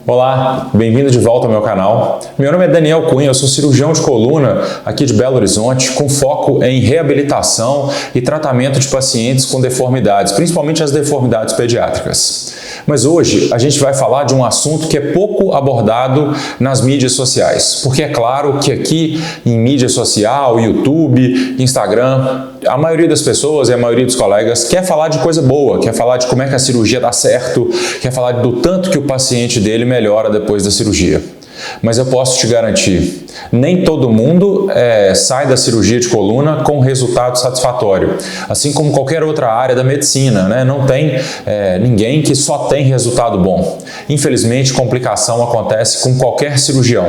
Olá, bem-vindo de volta ao meu canal. Meu nome é Daniel Cunha, eu sou cirurgião de coluna aqui de Belo Horizonte, com foco em reabilitação e tratamento de pacientes com deformidades, principalmente as deformidades pediátricas. Mas hoje a gente vai falar de um assunto que é pouco abordado nas mídias sociais, porque é claro que aqui em mídia social, YouTube, Instagram, a maioria das pessoas e a maioria dos colegas quer falar de coisa boa, quer falar de como é que a cirurgia dá certo, quer falar do tanto que o paciente dele melhora depois da cirurgia. Mas eu posso te garantir, nem todo mundo sai da cirurgia de coluna com resultado satisfatório, assim como qualquer outra área da medicina, né? Não tem ninguém que só tem resultado bom. Infelizmente, complicação acontece com qualquer cirurgião.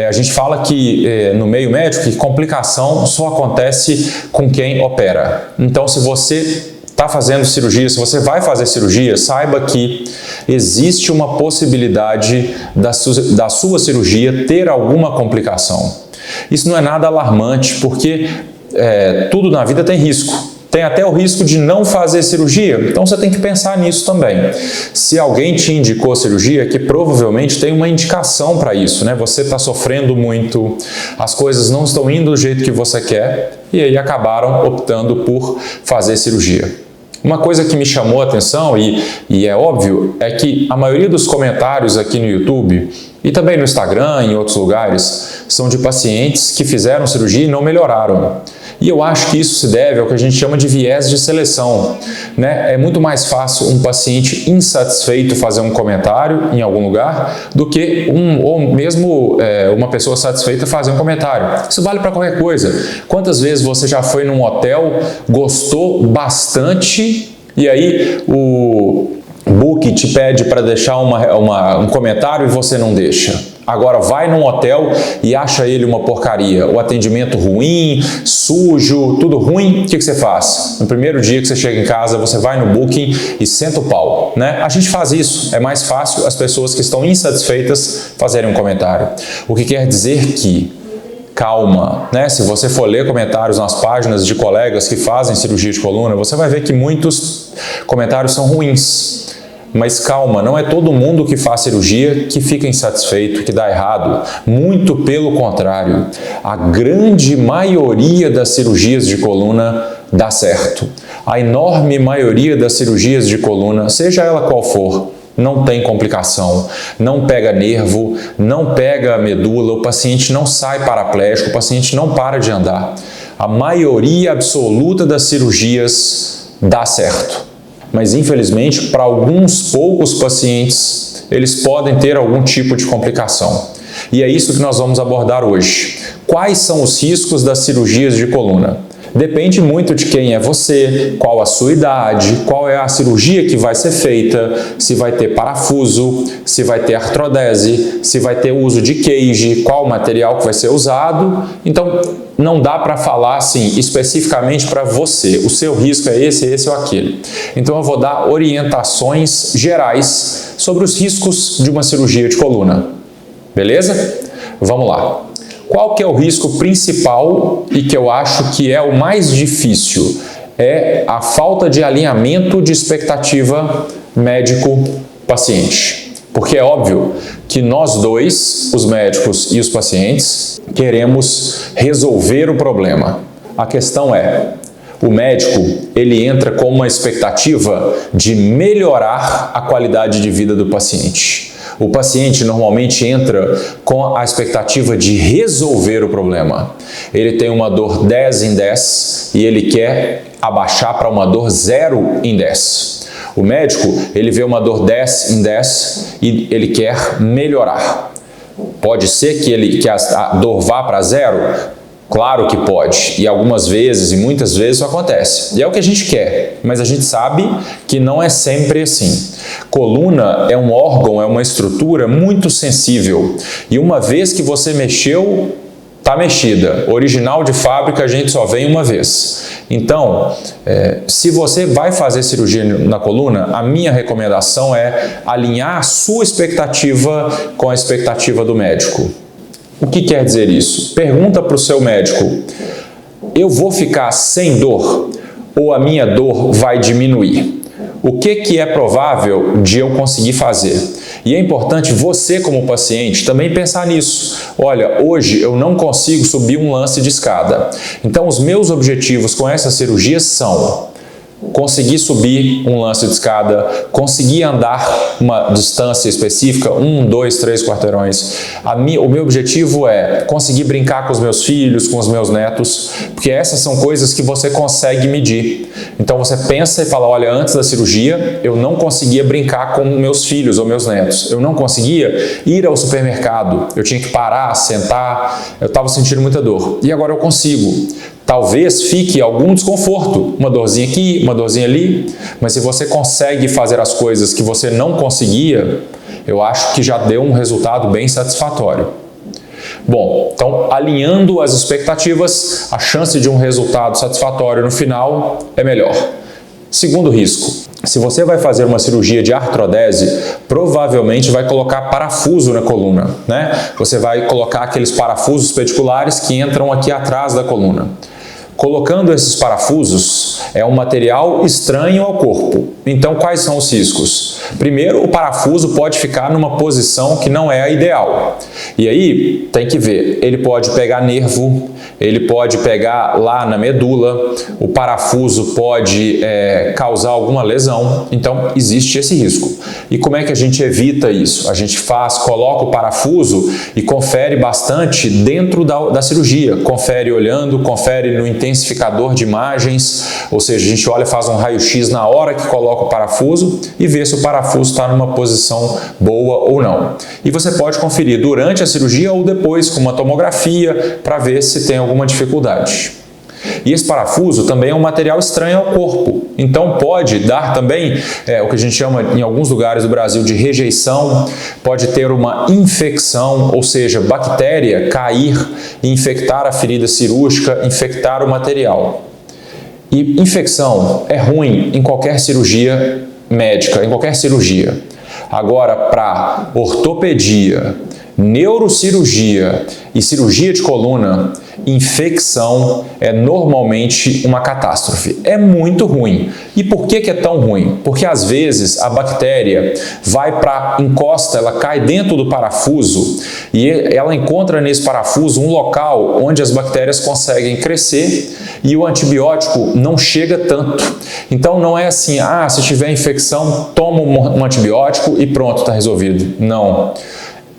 A gente fala que no meio médico que complicação só acontece com quem opera. Então, se você está fazendo cirurgia, se você vai fazer cirurgia, saiba que existe uma possibilidade da sua cirurgia ter alguma complicação. Isso não é nada alarmante, porque tudo na vida tem risco. Tem até o risco de não fazer cirurgia, então você tem que pensar nisso também. Se alguém te indicou cirurgia, que provavelmente tem uma indicação para isso, né? Você está sofrendo muito, as coisas não estão indo do jeito que você quer, e aí acabaram optando por fazer cirurgia. Uma coisa que me chamou a atenção, e é óbvio, é que a maioria dos comentários aqui no YouTube e também no Instagram e em outros lugares são de pacientes que fizeram cirurgia e não melhoraram. E eu acho que isso se deve ao que a gente chama de viés de seleção, né? É muito mais fácil um paciente insatisfeito fazer um comentário em algum lugar do que uma pessoa satisfeita fazer um comentário. Isso vale para qualquer coisa. Quantas vezes você já foi num hotel, gostou bastante e aí o book te pede para deixar um comentário e você não deixa? Agora vai num hotel e acha ele uma porcaria, o atendimento ruim, sujo, tudo ruim, o que você faz? No primeiro dia que você chega em casa, você vai no Booking e senta o pau, né? A gente faz isso, é mais fácil as pessoas que estão insatisfeitas fazerem um comentário. O que quer dizer que, calma, né? Se você for ler comentários nas páginas de colegas que fazem cirurgia de coluna, você vai ver que muitos comentários são ruins. Mas calma, não é todo mundo que faz cirurgia que fica insatisfeito, que dá errado. Muito pelo contrário. A grande maioria das cirurgias de coluna dá certo. A enorme maioria das cirurgias de coluna, seja ela qual for, não tem complicação, não pega nervo, não pega a medula, o paciente não sai paraplégico, o paciente não para de andar. A maioria absoluta das cirurgias dá certo. Mas infelizmente, para alguns poucos pacientes, eles podem ter algum tipo de complicação. E é isso que nós vamos abordar hoje. Quais são os riscos das cirurgias de coluna? Depende muito de quem é você, qual a sua idade, qual é a cirurgia que vai ser feita, se vai ter parafuso, se vai ter artrodese, se vai ter uso de cage, qual o material que vai ser usado. Então, não dá para falar assim especificamente para você, o seu risco é esse ou aquele. Então eu vou dar orientações gerais sobre os riscos de uma cirurgia de coluna. Beleza? Vamos lá. Qual que é o risco principal e que eu acho que é o mais difícil? É a falta de alinhamento de expectativa médico-paciente. Porque é óbvio que nós dois, os médicos e os pacientes, queremos resolver o problema. A questão é, o médico, ele entra com uma expectativa de melhorar a qualidade de vida do paciente. O paciente normalmente entra com a expectativa de resolver o problema. Ele tem uma dor 10 em 10 e ele quer abaixar para uma dor 0 em 10. O médico, ele vê uma dor 10 em 10 e ele quer melhorar. Pode ser que a dor vá para 0? Claro que pode, e algumas vezes e muitas vezes isso acontece. E é o que a gente quer, mas a gente sabe que não é sempre assim. Coluna é um órgão, é uma estrutura muito sensível. E uma vez que você mexeu, está mexida. Original de fábrica a gente só vem uma vez. Então, se você vai fazer cirurgia na coluna, a minha recomendação é alinhar a sua expectativa com a expectativa do médico. O que quer dizer isso? Pergunta para o seu médico, eu vou ficar sem dor ou a minha dor vai diminuir? O que é provável de eu conseguir fazer? E é importante você, como paciente, também pensar nisso. Olha, hoje eu não consigo subir um lance de escada. Então, os meus objetivos com essa cirurgia são conseguir subir um lance de escada, conseguir andar uma distância específica, 1, 2, 3 quarteirões. O meu objetivo é conseguir brincar com os meus filhos, com os meus netos, porque essas são coisas que você consegue medir. Então você pensa e fala, olha, antes da cirurgia eu não conseguia brincar com meus filhos ou meus netos, eu não conseguia ir ao supermercado, eu tinha que parar, sentar, eu estava sentindo muita dor. E agora eu consigo. Talvez fique algum desconforto, uma dorzinha aqui, uma dorzinha ali, mas se você consegue fazer as coisas que você não conseguia, eu acho que já deu um resultado bem satisfatório. Bom, então alinhando as expectativas, a chance de um resultado satisfatório no final é melhor. Segundo risco, se você vai fazer uma cirurgia de artrodese, provavelmente vai colocar parafuso na coluna, né? Você vai colocar aqueles parafusos pediculares que entram aqui atrás da coluna. Colocando esses parafusos, é um material estranho ao corpo. Então, quais são os riscos? Primeiro, o parafuso pode ficar numa posição que não é a ideal. E aí, tem que ver, ele pode pegar nervo, ele pode pegar lá na medula, o parafuso pode causar alguma lesão. Então, existe esse risco. E como é que a gente evita isso? A gente coloca o parafuso e confere bastante dentro da cirurgia. Confere olhando, confere no intensificador de imagens, ou seja, a gente olha, faz um raio-x na hora que coloca o parafuso e vê se o parafuso está numa posição boa ou não. E você pode conferir durante a cirurgia ou depois com uma tomografia para ver se tem alguma dificuldade. E esse parafuso também é um material estranho ao corpo, então pode dar também o que a gente chama em alguns lugares do Brasil de rejeição, pode ter uma infecção, ou seja, bactéria cair e infectar a ferida cirúrgica, infectar o material. E infecção é ruim em qualquer cirurgia médica, em qualquer cirurgia. Agora, para ortopedia, neurocirurgia e cirurgia de coluna, infecção é normalmente uma catástrofe. É muito ruim. E por que é tão ruim? Porque às vezes a bactéria encosta, ela cai dentro do parafuso e ela encontra nesse parafuso um local onde as bactérias conseguem crescer e o antibiótico não chega tanto. Então não é assim, se tiver infecção, toma um antibiótico e pronto, está resolvido. Não.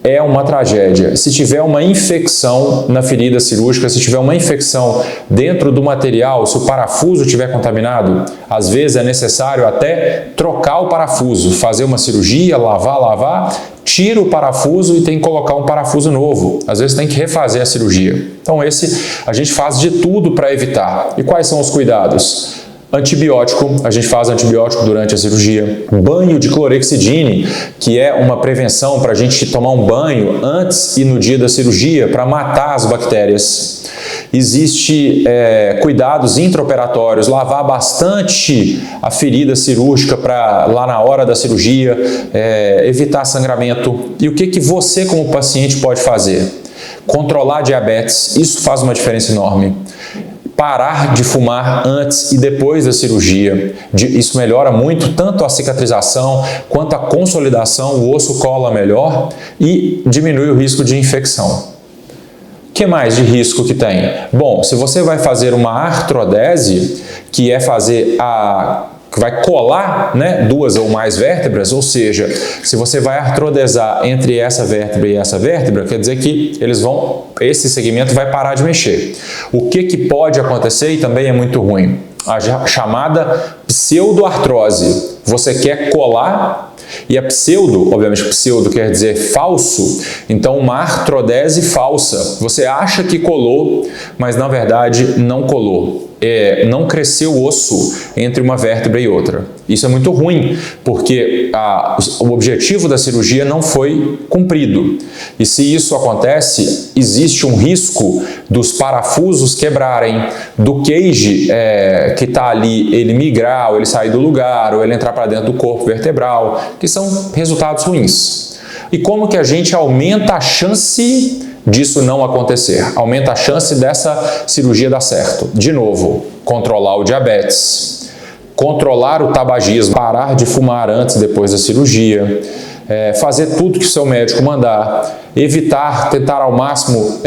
É uma tragédia. Se tiver uma infecção na ferida cirúrgica, se tiver uma infecção dentro do material, se o parafuso estiver contaminado, às vezes é necessário até trocar o parafuso, fazer uma cirurgia, lavar, tira o parafuso e tem que colocar um parafuso novo. Às vezes tem que refazer a cirurgia. Então a gente faz de tudo para evitar. E quais são os cuidados? Antibiótico, a gente faz antibiótico durante a cirurgia. Banho de clorexidine, que é uma prevenção para a gente tomar um banho antes e no dia da cirurgia para matar as bactérias. Existe cuidados intraoperatórios, lavar bastante a ferida cirúrgica para lá na hora da cirurgia, evitar sangramento. E o que você como paciente pode fazer? Controlar a diabetes, isso faz uma diferença enorme. Parar de fumar antes e depois da cirurgia. Isso melhora muito tanto a cicatrização quanto a consolidação, o osso cola melhor e diminui o risco de infecção. O que mais de risco que tem? Bom, se você vai fazer uma artrodese, que é fazer que vai colar, duas ou mais vértebras, ou seja, se você vai artrodesar entre essa vértebra e essa vértebra, quer dizer que esse segmento vai parar de mexer. O que pode acontecer e também é muito ruim? A chamada pseudoartrose. Você quer colar e a obviamente pseudo quer dizer falso, então uma artrodese falsa. Você acha que colou, mas na verdade não colou. Não cresceu o osso entre uma vértebra e outra. Isso é muito ruim, porque o objetivo da cirurgia não foi cumprido. E se isso acontece, existe um risco dos parafusos quebrarem, do cage que está ali, ele migrar, ou ele sair do lugar, ou ele entrar para dentro do corpo vertebral, que são resultados ruins. E como que a gente aumenta a chance disso não acontecer? Aumenta a chance dessa cirurgia dar certo. De novo, controlar o diabetes, controlar o tabagismo, parar de fumar antes e depois da cirurgia, fazer tudo que o seu médico mandar, evitar, tentar ao máximo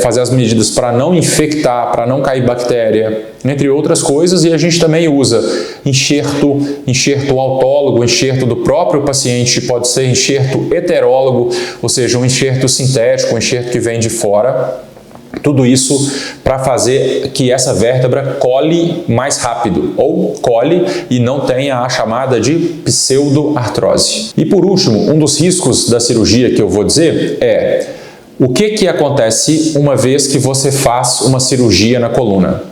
fazer as medidas para não infectar, para não cair bactéria, entre outras coisas. E a gente também usa enxerto autólogo, enxerto do próprio paciente, pode ser enxerto heterólogo, ou seja, um enxerto sintético, um enxerto que vem de fora. Tudo isso para fazer que essa vértebra cole mais rápido, ou cole e não tenha a chamada de pseudoartrose. E por último, um dos riscos da cirurgia que eu vou dizer é o que acontece uma vez que você faz uma cirurgia na coluna.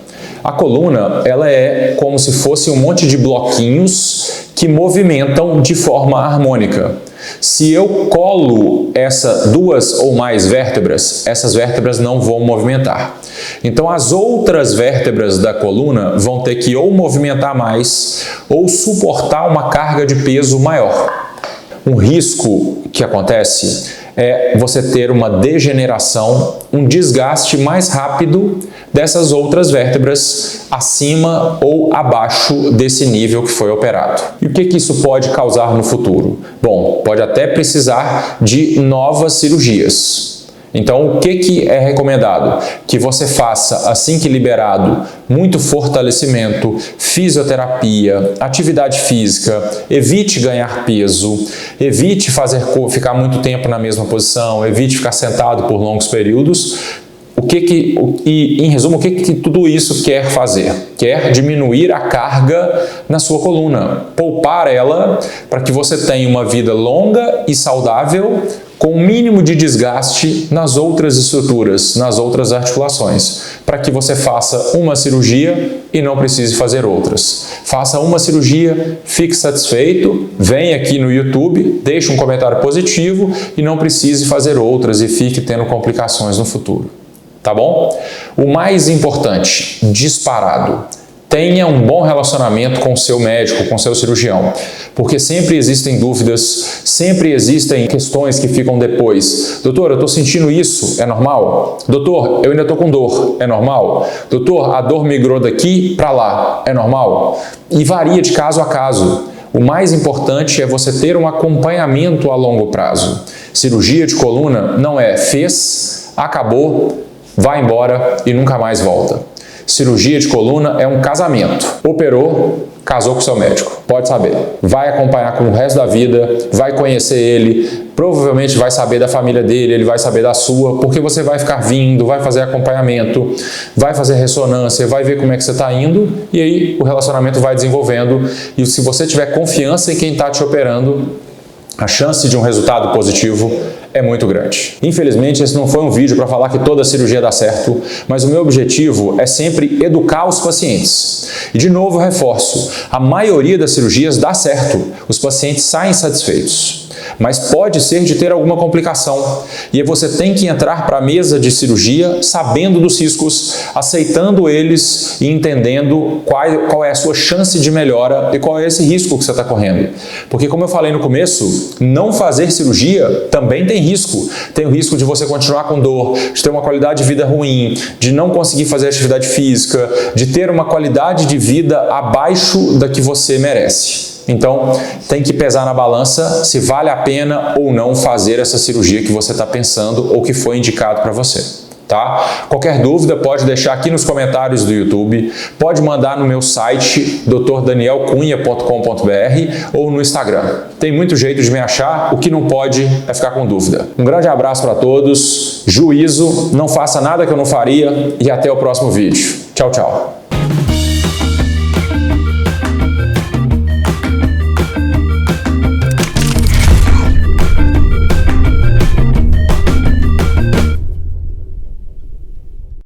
A coluna, ela é como se fosse um monte de bloquinhos que movimentam de forma harmônica. Se eu colo duas ou mais vértebras, essas vértebras não vão movimentar. Então, as outras vértebras da coluna vão ter que ou movimentar mais ou suportar uma carga de peso maior. Um risco que acontece é você ter uma degeneração, um desgaste mais rápido dessas outras vértebras acima ou abaixo desse nível que foi operado. E o que isso pode causar no futuro? Bom, pode até precisar de novas cirurgias. Então, o que é recomendado? Que você faça, assim que liberado, muito fortalecimento, fisioterapia, atividade física, evite ganhar peso, evite ficar muito tempo na mesma posição, evite ficar sentado por longos períodos. Em resumo, o que tudo isso quer fazer? Quer diminuir a carga na sua coluna, poupar ela para que você tenha uma vida longa e saudável, com o mínimo de desgaste nas outras estruturas, nas outras articulações, para que você faça uma cirurgia e não precise fazer outras. Faça uma cirurgia, fique satisfeito, venha aqui no YouTube, deixe um comentário positivo e não precise fazer outras e fique tendo complicações no futuro. Tá bom? O mais importante, disparado, tenha um bom relacionamento com o seu médico, com o seu cirurgião, porque sempre existem dúvidas, sempre existem questões que ficam depois. Doutor, eu estou sentindo isso, é normal? Doutor, eu ainda estou com dor, é normal? Doutor, a dor migrou daqui para lá, é normal? E varia de caso a caso. O mais importante é você ter um acompanhamento a longo prazo. Cirurgia de coluna não é fez, acabou, vai embora e nunca mais volta. Cirurgia de coluna é um casamento. Operou, casou com seu médico. Pode saber. Vai acompanhar com o resto da vida, vai conhecer ele, provavelmente vai saber da família dele, ele vai saber da sua, porque você vai ficar vindo, vai fazer acompanhamento, vai fazer ressonância, vai ver como é que você está indo e aí o relacionamento vai desenvolvendo. E se você tiver confiança em quem está te operando, a chance de um resultado positivo é muito grande. Infelizmente, esse não foi um vídeo para falar que toda cirurgia dá certo, mas o meu objetivo é sempre educar os pacientes. E de novo, eu reforço, a maioria das cirurgias dá certo, os pacientes saem satisfeitos. Mas pode ser de ter alguma complicação. E aí você tem que entrar para a mesa de cirurgia sabendo dos riscos, aceitando eles e entendendo qual é a sua chance de melhora e qual é esse risco que você está correndo. Porque, como eu falei no começo, não fazer cirurgia também tem risco. Tem o risco de você continuar com dor, de ter uma qualidade de vida ruim, de não conseguir fazer atividade física, de ter uma qualidade de vida abaixo da que você merece. Então, tem que pesar na balança se vale a pena ou não fazer essa cirurgia que você está pensando ou que foi indicado para você. Tá? Qualquer dúvida pode deixar aqui nos comentários do YouTube, pode mandar no meu site drdanielcunha.com.br ou no Instagram. Tem muito jeito de me achar, o que não pode é ficar com dúvida. Um grande abraço para todos, juízo, não faça nada que eu não faria e até o próximo vídeo. Tchau, tchau.